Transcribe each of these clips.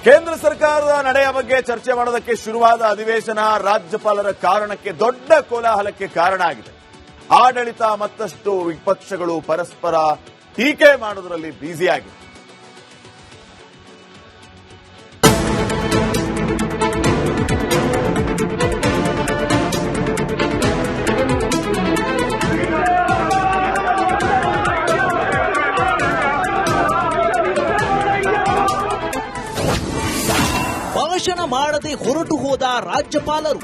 ಕೇಂದ್ರ ಸರ್ಕಾರದ ನಡೆಯ ಬಗ್ಗೆ ಚರ್ಚೆ ಮಾಡೋದಕ್ಕೆ ಶುರುವಾದ ಅಧಿವೇಶನ ರಾಜ್ಯಪಾಲರ ಕಾರಣಕ್ಕೆ ದೊಡ್ಡ ಕೋಲಾಹಲಕ್ಕೆ ಕಾರಣ ಆಗಿದೆ. ಆಡಳಿತ ಮತ್ತಷ್ಟು ವಿಪಕ್ಷಗಳು ಪರಸ್ಪರ ಟೀಕೆ ಮಾಡೋದರಲ್ಲಿ ಬ್ಯುಸಿಯಾಗಿದೆ. ಭಾಷಣ ಮಾಡದೆ ಹೊರಟು ಹೋದ ರಾಜ್ಯಪಾಲರು.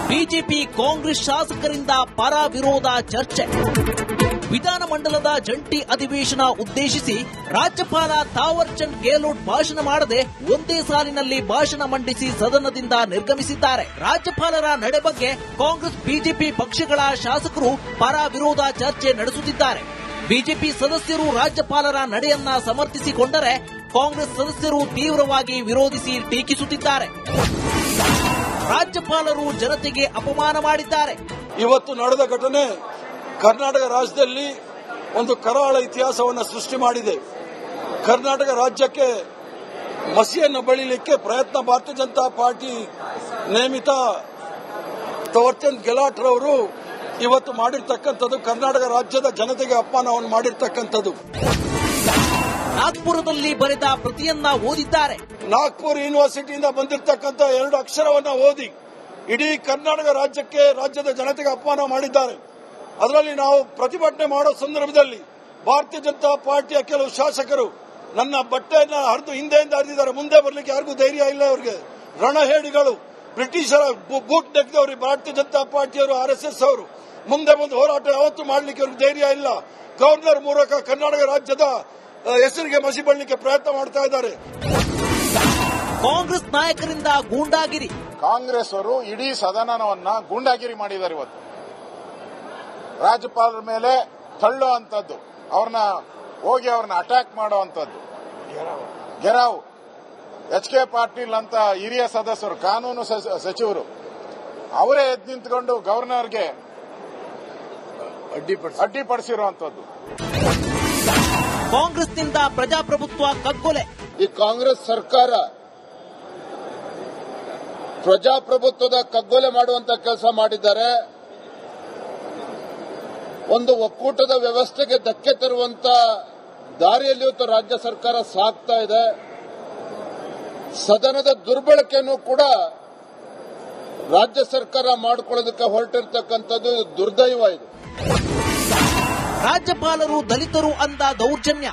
ಬಿಜೆಪಿ ಕಾಂಗ್ರೆಸ್ ಶಾಸಕರಿಂದ ಪರ ವಿರೋಧ ಚರ್ಚೆ. ವಿಧಾನಮಂಡಲದ ಜಂಟಿ ಅಧಿವೇಶನ ಉದ್ದೇಶಿಸಿ ರಾಜ್ಯಪಾಲ ತಾವರ್ ಚಂದ್ ಗೆಹ್ಲೋಟ್ ಭಾಷಣ ಮಾಡದೆ ಒಂದೇ ಸಾಲಿನಲ್ಲಿ ಭಾಷಣ ಮಂಡಿಸಿ ಸದನದಿಂದ ನಿರ್ಗಮಿಸಿದ್ದಾರೆ. ರಾಜ್ಯಪಾಲರ ನಡೆ ಬಗ್ಗೆ ಕಾಂಗ್ರೆಸ್ ಬಿಜೆಪಿ ಪಕ್ಷಗಳ ಶಾಸಕರು ಪರ ವಿರೋಧ ಚರ್ಚೆ ನಡೆಸುತ್ತಿದ್ದಾರೆ. ಬಿಜೆಪಿ ಸದಸ್ಯರು ರಾಜ್ಯಪಾಲರ ನಡೆಯನ್ನ ಸಮರ್ಥಿಸಿಕೊಂಡರೆ ಕಾಂಗ್ರೆಸ್ ಸದಸ್ಯರು ತೀವ್ರವಾಗಿ ವಿರೋಧಿಸಿ ಟೀಕಿಸುತ್ತಿದ್ದಾರೆ. ರಾಜ್ಯಪಾಲರು ಜನತೆಗೆ ಅಪಮಾನ ಮಾಡಿದ್ದಾರೆ. ಇವತ್ತು ನಡೆದ ಘಟನೆ ಕರ್ನಾಟಕ ರಾಜ್ಯದಲ್ಲಿ ಒಂದು ಕರಾಳ ಇತಿಹಾಸವನ್ನು ಸೃಷ್ಟಿ ಮಾಡಿದೆ. ಕರ್ನಾಟಕ ರಾಜ್ಯಕ್ಕೆ ಮಸಿಯನ್ನು ಬಳಿಲಿಕ್ಕೆ ಪ್ರಯತ್ನ ಭಾರತೀಯ ಜನತಾ ಪಾರ್ಟಿ ನೇಮಿತ ತಾವರ್ಚಂದ್ ಗೆಹ್ಲೋಟ್ ರವರು ಇವತ್ತು ಮಾಡಿರ್ತಕ್ಕಂಥದ್ದು ಕರ್ನಾಟಕ ರಾಜ್ಯದ ಜನತೆಗೆ ಅಪಮಾನವನ್ನು ಮಾಡಿರ್ತಕ್ಕಂಥದ್ದು. ನಾಗ್ಪುರದಲ್ಲಿ ಬರೆದ ಪ್ರತಿಯನ್ನ ಓದಿದ್ದಾರೆ. ನಾಗ್ಪುರ ಯೂನಿವರ್ಸಿಟಿಯಿಂದ ಬಂದಿರತಕ್ಕಂಥ 2 ಅಕ್ಷರವನ್ನ ಓದಿ ಇಡೀ ಕರ್ನಾಟಕ ರಾಜ್ಯಕ್ಕೆ ರಾಜ್ಯದ ಜನತೆಗೆ ಅಪಮಾನ ಮಾಡಿದ್ದಾರೆ. ಅದರಲ್ಲಿ ನಾವು ಪ್ರತಿಭಟನೆ ಮಾಡೋ ಸಂದರ್ಭದಲ್ಲಿ ಭಾರತೀಯ ಜನತಾ ಪಾರ್ಟಿಯ ಕೆಲವು ಶಾಸಕರು ನನ್ನ ಬಟ್ಟೆಯನ್ನ ಹರಿದು ಹಿಂದೆಯಿಂದ ಹರಿದಿದ್ದಾರೆ. ಮುಂದೆ ಬರಲಿಕ್ಕೆ ಯಾರಿಗೂ ಧೈರ್ಯ ಇಲ್ಲ. ಅವರಿಗೆ ರಣಹೇಡಿಗಳು, ಬ್ರಿಟಿಷರ ಬೂಟ್ ನೆಕ್ದವರು ಭಾರತೀಯ ಜನತಾ ಪಾರ್ಟಿಯವರು, RSS ಅವರು ಮುಂದೆ ಬಂದು ಹೋರಾಟ ಯಾವತ್ತೂ ಮಾಡಲಿಕ್ಕೆ ಅವ್ರಿಗೆ ಧೈರ್ಯ ಇಲ್ಲ. ಗವರ್ನರ್ ಮೂಲಕ ಕರ್ನಾಟಕ ರಾಜ್ಯದ ಹೆಸರಿಗೆ ಮಸಿ ಬಳ್ಳಿಕ್ಕೆ ಪ್ರಯತ್ನ ಮಾಡ್ತಾ ಇದ್ದಾರೆ. ಕಾಂಗ್ರೆಸ್ ನಾಯಕರಿಂದ ಗೂಂಡಾಗಿರಿ. ಕಾಂಗ್ರೆಸ್ ಅವರು ಇಡೀ ಸದನವನ್ನ ಗೂಂಡಾಗಿರಿ ಮಾಡಿದ್ದಾರೆ. ಇವತ್ತು ರಾಜ್ಯಪಾಲರ ಮೇಲೆ ತಳ್ಳೋ ಅಂತದ್ದು, ಅವ್ರನ್ನ ಅಟ್ಯಾಕ್ ಮಾಡೋ ಅಂತದ್ದು. ಗೆರಾವ್ HK ಪಾಟೀಲ್ ಅಂತ ಹಿರಿಯ ಸದಸ್ಯರು, ಕಾನೂನು ಸಚಿವರು, ಅವರೇ ಎದ್ದು ನಿಂತ್ಕೊಂಡು ಗವರ್ನರ್ಗೆ ಅಡ್ಡಿಪಡಿಸಿರುವಂತದ್ದು. ಕಾಂಗ್ರೆಸ್ನಿಂದ ಪ್ರಜಾಪ್ರಭುತ್ವ ಕಗ್ಗೊಲೆ. ಈ ಕಾಂಗ್ರೆಸ್ ಸರ್ಕಾರ ಪ್ರಜಾಪ್ರಭುತ್ವದ ಕಗ್ಗೊಲೆ ಮಾಡುವಂತ ಕೆಲಸ ಮಾಡಿದ್ದಾರೆ. ಒಂದು ಒಕ್ಕೂಟದ ವ್ಯವಸ್ಥೆಗೆ ಧಕ್ಕೆ ತರುವಂತ ದಾರಿಯಲ್ಲಿ ಇವತ್ತು ರಾಜ್ಯ ಸರ್ಕಾರ ಸಾಗ್ತಾ ಇದೆ. ಸದನದ ದುರ್ಬಳಕೆಯನ್ನು ಕೂಡ ರಾಜ್ಯ ಸರ್ಕಾರ ಮಾಡಿಕೊಳ್ಳೋದಕ್ಕೆ ಹೊರಟಿರ್ತಕ್ಕಂಥದ್ದು ದುರ್ದೈವ. ಇದು ರಾಜ್ಯಪಾಲರು ದಲಿತರು ಅಂದ ದೌರ್ಜನ್ಯ.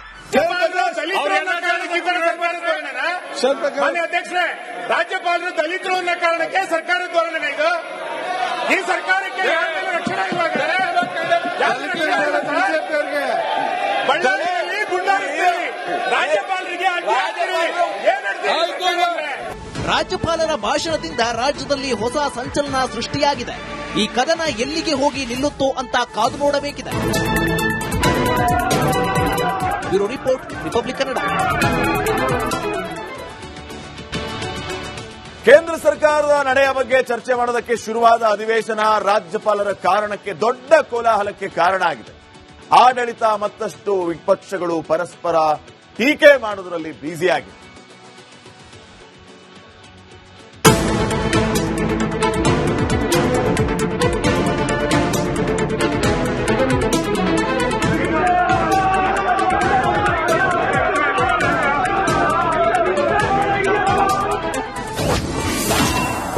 ಅಧ್ಯಕ್ಷರೇ, ರಾಜ್ಯಪಾಲರು ದಲಿತರು ಅನ್ನೋ ಕಾರಣಕ್ಕೆ ಸರ್ಕಾರ ಧೋರಣೆ ಇದು. ಈ ಸರ್ಕಾರಕ್ಕೆ ರಕ್ಷಣೆ ಬಳ್ಳಾರಿಯಲ್ಲಿ ಗುಂಡಾಗಿರಿ ರಾಜ್ಯಪಾಲರಿಗೆ ರಾಜ್ಯಪಾಲರ ಭಾಷಣದಿಂದ ರಾಜ್ಯದಲ್ಲಿ ಹೊಸ ಸಂಚಲನ ಸೃಷ್ಟಿಯಾಗಿದೆ. ಈ ಕದನ ಎಲ್ಲಿಗೆ ಹೋಗಿ ನಿಲ್ಲುತ್ತೋ ಅಂತ ಕಾದು ನೋಡಬೇಕಿದೆ. Bureau report, Republic Kannada. ಕೇಂದ್ರ ಸರ್ಕಾರದ ನಡೆಯ ಬಗ್ಗೆ ಚರ್ಚೆ ಮಾಡೋದಕ್ಕೆ ಶುರುವಾದ ಅಧಿವೇಶನ ರಾಜ್ಯಪಾಲರ ಕಾರಣಕ್ಕೆ ದೊಡ್ಡ ಕೋಲಾಹಲಕ್ಕೆ ಕಾರಣ ಆಗಿದೆ. ಆಡಳಿತ ಮತ್ತಷ್ಟು ವಿಪಕ್ಷಗಳು ಪರಸ್ಪರ ಟೀಕೆ ಮಾಡೋದರಲ್ಲಿ ಬ್ಯುಸಿಯಾಗಿದೆ.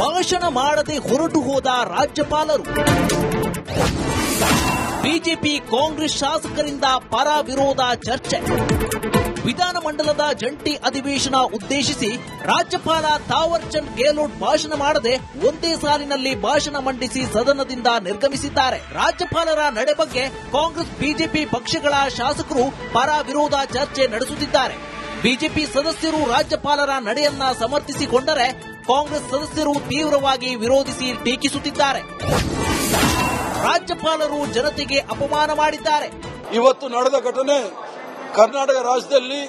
ಭಾಷಣ ಮಾಡದೆ ಹೊರಟು ಹೋದ ರಾಜ್ಯಪಾಲರು. ಬಿಜೆಪಿ ಕಾಂಗ್ರೆಸ್ ಶಾಸಕರಿಂದ ಪರ ವಿರೋಧ ಚರ್ಚೆ. ವಿಧಾನಮಂಡಲದ ಜಂಟಿ ಅಧಿವೇಶನ ಉದ್ದೇಶಿಸಿ ರಾಜ್ಯಪಾಲ ತಾವರ್ ಚಂದ್ ಗೆಹ್ಲೋಟ್ ಭಾಷಣ ಮಾಡದೆ ಒಂದೇ ಸಾಲಿನಲ್ಲಿ ಭಾಷಣ ಮಂಡಿಸಿ ಸದನದಿಂದ ನಿರ್ಗಮಿಸಿದ್ದಾರೆ. ರಾಜ್ಯಪಾಲರ ನಡೆ ಬಗ್ಗೆ ಕಾಂಗ್ರೆಸ್ ಬಿಜೆಪಿ ಪಕ್ಷಗಳ ಶಾಸಕರು ಪರ ವಿರೋಧ ಚರ್ಚೆ ನಡೆಸುತ್ತಿದ್ದಾರೆ. ಬಿಜೆಪಿ ಸದಸ್ಯರು ರಾಜ್ಯಪಾಲರ ನಡೆಯನ್ನ ಸಮರ್ಥಿಸಿಕೊಂಡರೆ ಕಾಂಗ್ರೆಸ್ ಸದಸ್ಯರು ತೀವ್ರವಾಗಿ ವಿರೋಧಿಸಿ ಟೀಕಿಸುತ್ತಿದ್ದಾರೆ. ರಾಜ್ಯಪಾಲರು ಜನತೆಗೆ ಅಪಮಾನ ಮಾಡಿದ್ದಾರೆ. ಇವತ್ತು ನಡೆದ ಘಟನೆ ಕರ್ನಾಟಕ ರಾಜ್ಯದಲ್ಲಿ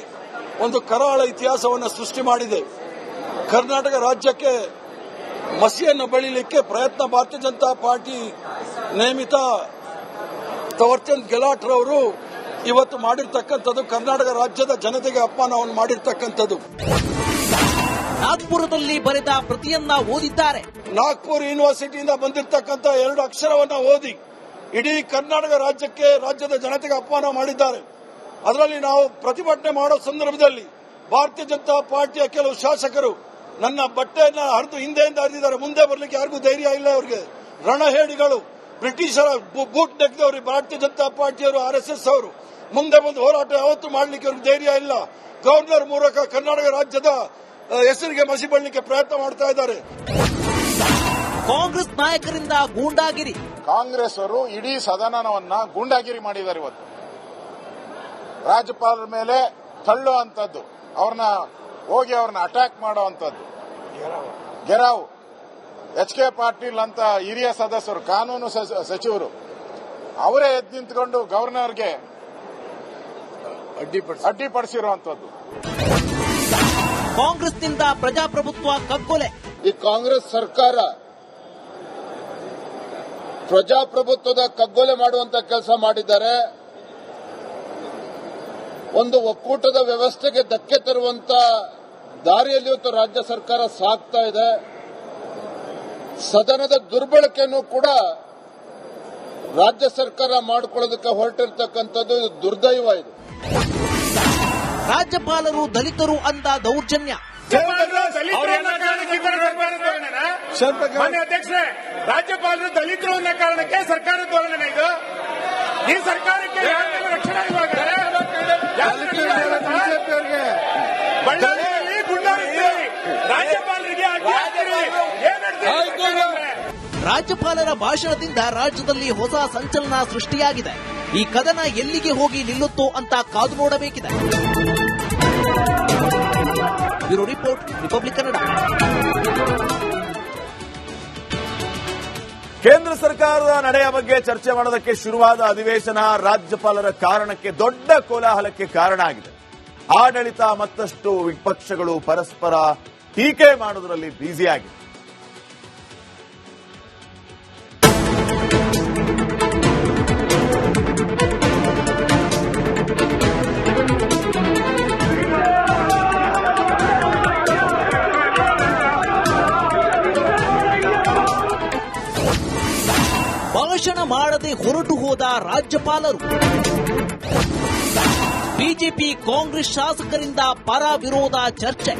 ಒಂದು ಕರಾಳ ಇತಿಹಾಸವನ್ನು ಸೃಷ್ಟಿ ಮಾಡಿದೆ. ಕರ್ನಾಟಕ ರಾಜ್ಯಕ್ಕೆ ಮಸಿಯನ್ನು ಬಳಿಲಿಕ್ಕೆ ಪ್ರಯತ್ನ ಭಾರತೀಯ ಜನತಾ ಪಾರ್ಟಿ ನೇಮಿತ ತಾವರ್ಚಂದ್ ಗೆಹ್ಲೋಟ್ ರವರು ಇವತ್ತು ಮಾಡಿರ್ತಕ್ಕಂಥದ್ದು ಕರ್ನಾಟಕ ರಾಜ್ಯದ ಜನತೆಗೆ ಅಪಮಾನವನ್ನು ಮಾಡಿರ್ತಕ್ಕಂಥದ್ದು. ನಾಗ್ಪುರದಲ್ಲಿ ಬರೆದ ಪ್ರತಿಯನ್ನ ಓದಿದ್ದಾರೆ. ನಾಗ್ಪುರ್ ಯೂನಿವರ್ಸಿಟಿಯಿಂದ ಬಂದಿರತಕ್ಕಂಥ 2 ಅಕ್ಷರವನ್ನ ಓದಿ ಇಡೀ ಕರ್ನಾಟಕ ರಾಜ್ಯಕ್ಕೆ, ರಾಜ್ಯದ ಜನತೆಗೆ ಅಪಮಾನ ಮಾಡಿದ್ದಾರೆ. ಅದರಲ್ಲಿ ನಾವು ಪ್ರತಿಭಟನೆ ಮಾಡೋ ಸಂದರ್ಭದಲ್ಲಿ ಭಾರತೀಯ ಜನತಾ ಪಾರ್ಟಿಯ ಕೆಲವು ಶಾಸಕರು ನನ್ನ ಬಟ್ಟೆಯನ್ನ ಹರಿದು ಹಿಂದೆಯಿಂದ ಹರಿದಿದ್ದಾರೆ. ಮುಂದೆ ಬರಲಿಕ್ಕೆ ಯಾರಿಗೂ ಧೈರ್ಯ ಇಲ್ಲ. ಅವರಿಗೆ ರಣಹೇಡಿಗಳು, ಬ್ರಿಟಿಷರ ಬೂಟ್ ನೆಕ್ದವರು ಭಾರತೀಯ ಜನತಾ ಪಾರ್ಟಿಯವರು, RSS ಅವರು ಮುಂದೆ ಬಂದು ಹೋರಾಟ ಯಾವತ್ತೂ ಮಾಡಲಿಕ್ಕೆ ಅವ್ರಿಗೆ ಧೈರ್ಯ ಇಲ್ಲ. ಗವರ್ನರ್ ಮೂಲಕ ಕರ್ನಾಟಕ ರಾಜ್ಯದ ಹೆಸರಿಗೆ ಮಸಿ ಬಳ್ಳಿಕ್ಕೆ ಪ್ರಯತ್ನ ಮಾಡ್ತಾ ಇದ್ದಾರೆ. ಕಾಂಗ್ರೆಸ್ ನಾಯಕರಿಂದ ಗೂಂಡಾಗಿರಿ. ಕಾಂಗ್ರೆಸ್ ಅವರು ಇಡೀ ಸದನವನ್ನ ಗೂಂಡಾಗಿರಿ ಮಾಡಿದ್ದಾರೆ. ಇವತ್ತು ರಾಜ್ಯಪಾಲರ ಮೇಲೆ ತಳ್ಳುವಂತದ್ದು, ಅವ್ರನ್ನ ಅಟ್ಯಾಕ್ ಮಾಡುವಂತದ್ದು, ಗೆರಾವ್ HK ಪಾಟೀಲ್ ಅಂತ ಹಿರಿಯ ಸದಸ್ಯರು, ಕಾನೂನು ಸಚಿವರು, ಅವರೇ ಎದ್ದು ನಿಂತ್ಕೊಂಡು ಗವರ್ನರ್ಗೆ ಅಡ್ಡಿಪಡಿಸಿರುವಂತದ್ದು. ಕಾಂಗ್ರೆಸ್ನಿಂದ ಪ್ರಜಾಪ್ರಭುತ್ವ ಕಗ್ಗೊಲೆ. ಈ ಕಾಂಗ್ರೆಸ್ ಸರ್ಕಾರ ಪ್ರಜಾಪ್ರಭುತ್ವದ ಕಗ್ಗೊಲೆ ಮಾಡುವಂತ ಕೆಲಸ ಮಾಡಿದ್ದಾರೆ. ಒಂದು ಒಕ್ಕೂಟದ ವ್ಯವಸ್ಥೆಗೆ ಧಕ್ಕೆ ತರುವಂತ ದಾರಿಯಲ್ಲಿ ಇವತ್ತು ರಾಜ್ಯ ಸರ್ಕಾರ ಸಾಗ್ತಾ ಇದೆ. ಸದನದ ದುರ್ಬಳಕೆಯನ್ನು ಕೂಡ ರಾಜ್ಯ ಸರ್ಕಾರ ಮಾಡಿಕೊಳ್ಳೋದಕ್ಕೆ ಹೊರಟಿರ್ತಕ್ಕಂಥದ್ದು ಇದು ದುರ್ದೈವ. ಇದು ರಾಜ್ಯಪಾಲರು ದಲಿತರು ಅಂದ ದೌರ್ಜನ್ಯ. ಅಧ್ಯಕ್ಷರೇ, ರಾಜ್ಯಪಾಲರು ದಲಿತರು ಅನ್ನೋ ಕಾರಣಕ್ಕೆ ಸರ್ಕಾರದ ಧೋರಣೆ ಇದು. ಈ ಸರ್ಕಾರಕ್ಕೆ ರಕ್ಷಣೆ ಬಳ್ಳಾರಿಯಲ್ಲಿ ರಾಜ್ಯಪಾಲರಿಗೆ ರಾಜ್ಯಪಾಲರ ಭಾಷಣದಿಂದ ರಾಜ್ಯದಲ್ಲಿ ಹೊಸ ಸಂಚಲನ ಸೃಷ್ಟಿಯಾಗಿದೆ. ಈ ಕದನ ಎಲ್ಲಿಗೆ ಹೋಗಿ ನಿಲ್ಲುತ್ತೋ ಅಂತ ಕಾದು ನೋಡಬೇಕಿದೆ. Bureau report, Republic Kannada. ಕೇಂದ್ರ ಸರ್ಕಾರದ ನಡೆಯ ಬಗ್ಗೆ ಚರ್ಚೆ ಮಾಡೋದಕ್ಕೆ ಶುರುವಾದ ಅಧಿವೇಶನ ರಾಜ್ಯಪಾಲರ ಕಾರಣಕ್ಕೆ ದೊಡ್ಡ ಕೋಲಾಹಲಕ್ಕೆ ಕಾರಣ ಆಗಿದೆ. ಆಡಳಿತ ಮತ್ತಷ್ಟು ವಿಪಕ್ಷಗಳು ಪರಸ್ಪರ ಟೀಕೆ ಮಾಡೋದರಲ್ಲಿ ಬ್ಯುಸಿಯಾಗಿದೆ. ಭಾಷಣ ಮಾಡದೆ ಹೊರಟು ಹೋದ ರಾಜ್ಯಪಾಲರು. ಬಿಜೆಪಿ ಕಾಂಗ್ರೆಸ್ ಶಾಸಕರಿಂದ ಪರ ವಿರೋಧ ಚರ್ಚೆ.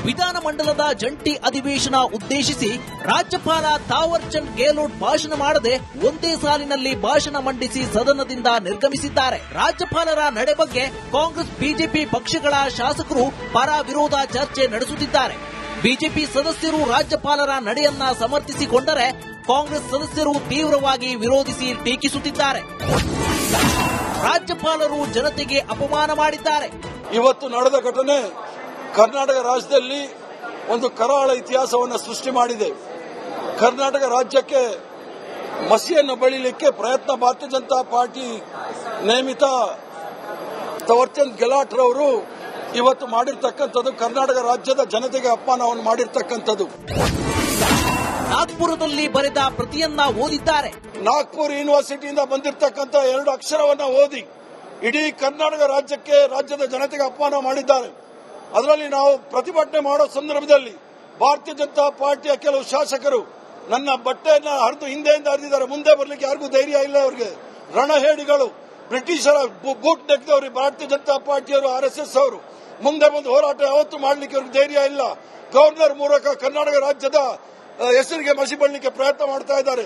ವಿಧಾನಮಂಡಲದ ಜಂಟಿ ಅಧಿವೇಶನ ಉದ್ದೇಶಿಸಿ ರಾಜ್ಯಪಾಲ ತಾವರ್ ಚಂದ್ ಗೆಹ್ಲೋಟ್ ಭಾಷಣ ಮಾಡದೆ ಒಂದೇ ಸಾಲಿನಲ್ಲಿ ಭಾಷಣ ಮಂಡಿಸಿ ಸದನದಿಂದ ನಿರ್ಗಮಿಸಿದ್ದಾರೆ. ರಾಜ್ಯಪಾಲರ ನಡೆ ಬಗ್ಗೆ ಕಾಂಗ್ರೆಸ್ ಬಿಜೆಪಿ ಪಕ್ಷಗಳ ಶಾಸಕರು ಪರ ವಿರೋಧ ಚರ್ಚೆ ನಡೆಸುತ್ತಿದ್ದಾರೆ. ಬಿಜೆಪಿ ಸದಸ್ಯರು ರಾಜ್ಯಪಾಲರ ನಡೆಯನ್ನ ಸಮರ್ಥಿಸಿಕೊಂಡರೆ ಕಾಂಗ್ರೆಸ್ ಸದಸ್ಯರು ತೀವ್ರವಾಗಿ ವಿರೋಧಿಸಿ ಟೀಕಿಸುತ್ತಿದ್ದಾರೆ. ರಾಜ್ಯಪಾಲರು ಜನತೆಗೆ ಅಪಮಾನ ಮಾಡಿದ್ದಾರೆ. ಇವತ್ತು ನಡೆದ ಘಟನೆ ಕರ್ನಾಟಕ ರಾಜ್ಯದಲ್ಲಿ ಒಂದು ಕರಾಳ ಇತಿಹಾಸವನ್ನು ಸೃಷ್ಟಿ ಮಾಡಿದೆ. ಕರ್ನಾಟಕ ರಾಜ್ಯಕ್ಕೆ ಮಸಿಯನ್ನು ಬಳಿಲಿಕ್ಕೆ ಪ್ರಯತ್ನ ಭಾರತೀಯ ಜನತಾ ಪಾರ್ಟಿ ನೇಮಿತ ತಾವರ್ಚಂದ್ ಗೆಹ್ಲೋಟ್ ರವರು ಇವತ್ತು ಮಾಡಿರ್ತಕ್ಕಂಥದ್ದು ಕರ್ನಾಟಕ ರಾಜ್ಯದ ಜನತೆಗೆ ಅಪಮಾನವನ್ನು ಮಾಡಿರ್ತಕ್ಕಂಥದ್ದು. ನಾಗ್ಪುರದಲ್ಲಿ ಬರೆದ ಪ್ರತಿಯನ್ನ ಓದಿದ್ದಾರೆ. ನಾಗ್ಪುರ್ ಯೂನಿವರ್ಸಿಟಿಯಿಂದ ಬಂದಿರತಕ್ಕಂಥ 2 ಅಕ್ಷರವನ್ನ ಓದಿ ಇಡೀ ಕರ್ನಾಟಕ ರಾಜ್ಯಕ್ಕೆ, ರಾಜ್ಯದ ಜನತೆಗೆ ಅಪಮಾನ ಮಾಡಿದ್ದಾರೆ. ಅದರಲ್ಲಿ ನಾವು ಪ್ರತಿಭಟನೆ ಮಾಡೋ ಸಂದರ್ಭದಲ್ಲಿ ಭಾರತೀಯ ಜನತಾ ಪಾರ್ಟಿಯ ಕೆಲವು ಶಾಸಕರು ನನ್ನ ಬಟ್ಟೆಯನ್ನ ಹರಿದು ಹಿಂದೆಯಿಂದ ಹರಿದಿದ್ದಾರೆ. ಮುಂದೆ ಬರಲಿಕ್ಕೆ ಯಾರಿಗೂ ಧೈರ್ಯ ಇಲ್ಲ. ಅವರಿಗೆ ರಣಹೇಡಿಗಳು, ಬ್ರಿಟಿಷರ ಬೂಟ್ ನೆಕ್ದವರು ಭಾರತೀಯ ಜನತಾ ಪಾರ್ಟಿಯವರು, RSS ಅವರು ಮುಂದೆ ಬಂದು ಹೋರಾಟ ಯಾವತ್ತೂ ಮಾಡಲಿಕ್ಕೆ ಅವ್ರಿಗೆ ಧೈರ್ಯ ಇಲ್ಲ. ಗವರ್ನರ್ ಮೂಲಕ ಕರ್ನಾಟಕ ರಾಜ್ಯದ ಹೆಸರಿಗೆ ಮಸಿ ಬಳ್ಳಿಕ್ಕೆ ಪ್ರಯತ್ನ ಮಾಡ್ತಾ ಇದ್ದಾರೆ.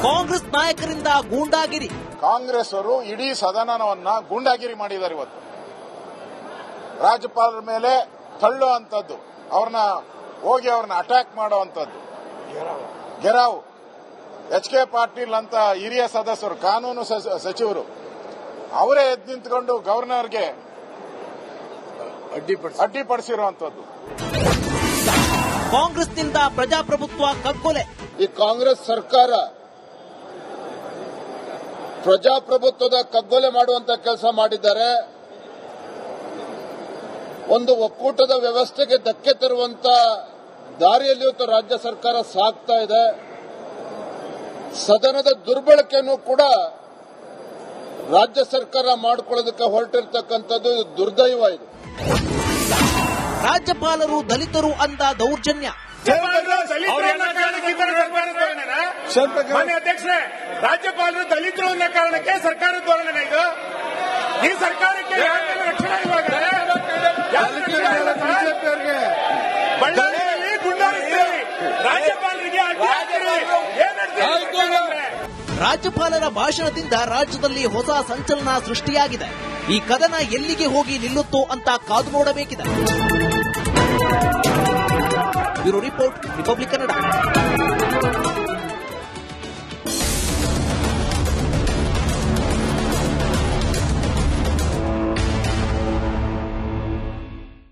ಕಾಂಗ್ರೆಸ್ ನಾಯಕರಿಂದ ಗೂಂಡಾಗಿರಿ. ಕಾಂಗ್ರೆಸ್ ಅವರು ಇಡೀ ಸದನವನ್ನ ಗೂಂಡಾಗಿರಿ ಮಾಡಿದ್ದಾರೆ. ಇವತ್ತು ರಾಜ್ಯಪಾಲರ ಮೇಲೆ ತಳ್ಳುವಂತದ್ದು, ಅವ್ರನ್ನ ಅಟ್ಯಾಕ್ ಮಾಡುವಂತದ್ದು, ಗೆರಾವ್ HK ಪಾಟೀಲ್ ಅಂತ ಹಿರಿಯ ಸದಸ್ಯರು, ಕಾನೂನು ಸಚಿವರು, ಅವರೇ ಎದ್ದು ನಿಂತ್ಕೊಂಡು ಗವರ್ನರ್ಗೆ ಅಡ್ಡಿಪಡಿಸಿರುವಂತದ್ದು. ಕಾಂಗ್ರೆಸ್ನಿಂದ ಪ್ರಜಾಪ್ರಭುತ್ವ ಕಗ್ಗೊಲೆ. ಈ ಕಾಂಗ್ರೆಸ್ ಸರ್ಕಾರ ಪ್ರಜಾಪ್ರಭುತ್ವದ ಕಗ್ಗೊಲೆ ಮಾಡುವಂತ ಕೆಲಸ ಮಾಡಿದ್ದಾರೆ. ಒಂದು ಒಕ್ಕೂಟದ ವ್ಯವಸ್ಥೆಗೆ ಧಕ್ಕೆ ತರುವಂತ ದಾರಿಯಲ್ಲಿ ಇವತ್ತು ರಾಜ್ಯ ಸರ್ಕಾರ ಸಾಗ್ತಾ ಇದೆ. ಸದನದ ದುರ್ಬಳಕೆಯನ್ನು ಕೂಡ ರಾಜ್ಯ ಸರ್ಕಾರ ಮಾಡಿಕೊಳ್ಳೋದಕ್ಕೆ ಹೊರಟಿರ್ತಕ್ಕಂಥದ್ದು ದುರ್ದೈವ ಇದು. ರಾಜ್ಯಪಾಲರು ದಲಿತರು ಅಂದ ದೌರ್ಜನ್ಯ. ಮಾನ್ಯ ಅಧ್ಯಕ್ಷರೇ, ರಾಜ್ಯಪಾಲರು ದಲಿತರು ಅನ್ನೋ ಕಾರಣಕ್ಕೆ ಸರ್ಕಾರದ ಧೋರಣೆ ಇದು. ಈ ಸರ್ಕಾರಕ್ಕೆ ರಕ್ಷಣೆ ಬಳ್ಳಾರಿಯಲ್ಲಿ ಗುಂಡಾರಿಸ್ತೀವಿ, ರಾಜ್ಯಪಾಲರಿಗೆ ರಾಜ್ಯಪಾಲರ ಭಾಷಣದಿಂದ ರಾಜ್ಯದಲ್ಲಿ ಹೊಸ ಸಂಚಲನ ಸೃಷ್ಟಿಯಾಗಿದೆ. ಈ ಕದನ ಎಲ್ಲಿಗೆ ಹೋಗಿ ನಿಲ್ಲುತ್ತೋ ಅಂತ ಕಾದು ನೋಡಬೇಕಿದೆ. Bureau report, Republic Kannada.